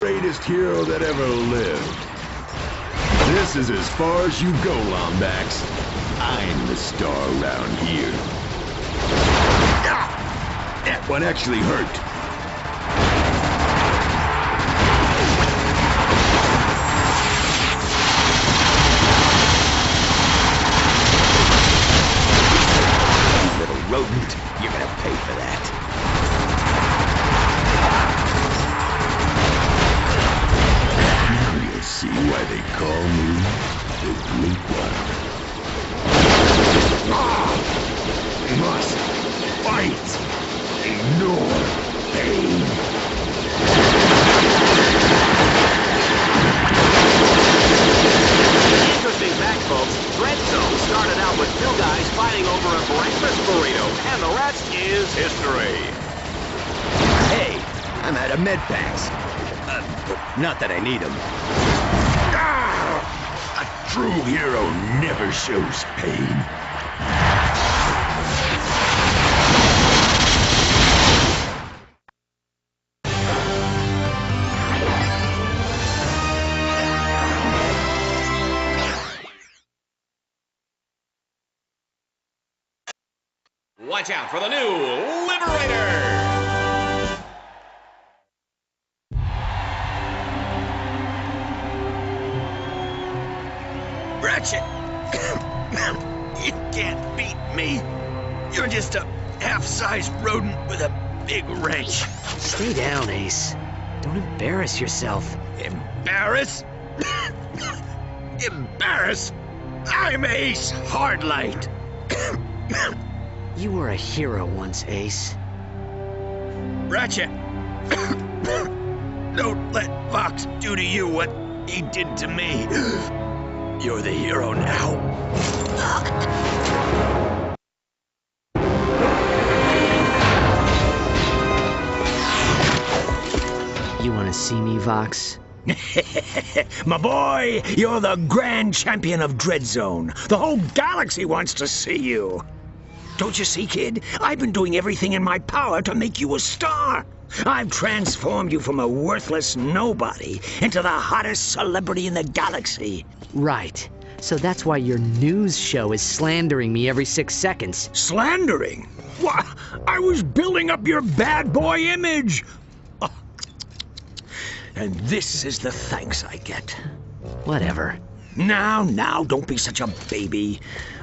Greatest hero that ever lived. This is as far as you go, Lombax. I'm the star around here. That one actually hurt. Rodent, you're gonna pay for that. Now you'll see why they call me the Great One. Must fight. Ignore pain. Interesting fact, folks. Dread Zone started out with two guys fighting over a breakfast burrito, and the rest is history. Hey, I'm out of med packs. Not that I need them. A true hero never shows pain. Watch out for the new Liberator! Ratchet! You can't beat me. You're just a half-sized rodent with a big wrench. Stay down, Ace. Don't embarrass yourself. Embarrass? Embarrass? I'm Ace Hardlight. You were a hero once, Ace. Ratchet! Don't let Fox do to you what he did to me. You're the hero now. You want to see me, Vox? My boy, you're the grand champion of Dread Zone. The whole galaxy wants to see you. Don't you see, kid? I've been doing everything in my power to make you a star. I've transformed you from a worthless nobody into the hottest celebrity in the galaxy. Right. So that's why your news show is slandering me every 6 seconds. Slandering? Why, I was building up your bad boy image. Oh. And this is the thanks I get. Whatever. Now, don't be such a baby.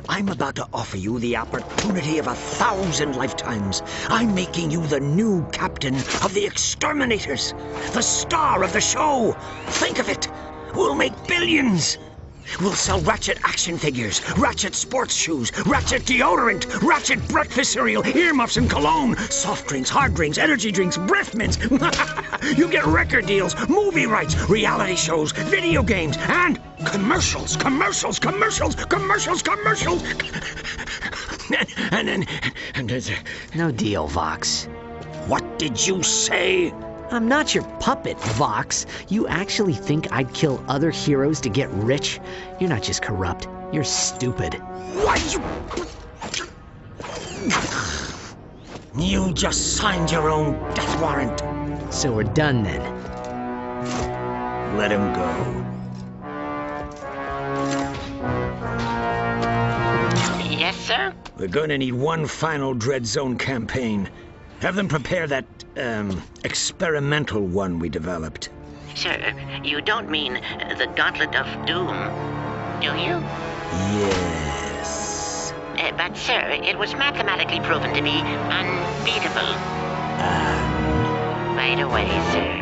I'm about to offer you the opportunity of 1,000 lifetimes. I'm making you the new captain of the Exterminators, the star of the show. Think of it. We'll make billions. We'll sell Ratchet action figures, Ratchet sports shoes, Ratchet deodorant, Ratchet breakfast cereal, earmuffs and cologne, soft drinks, hard drinks, energy drinks, breath mints. You get record deals, movie rights, reality shows, video games, and commercials. and No deal, Vox. what did you say? I'm not your puppet, Vox. You actually think I'd kill other heroes to get rich? You're not just corrupt. You're stupid. Why you just signed your own death warrant. So we're done then. Let him go. Yes, sir? We're going to need one final Dread Zone campaign. Have them prepare that, experimental one we developed. Sir, you don't mean the Gauntlet of Doom, do you? Yes. But, sir, it was mathematically proven to be unbeatable. Right away, sir.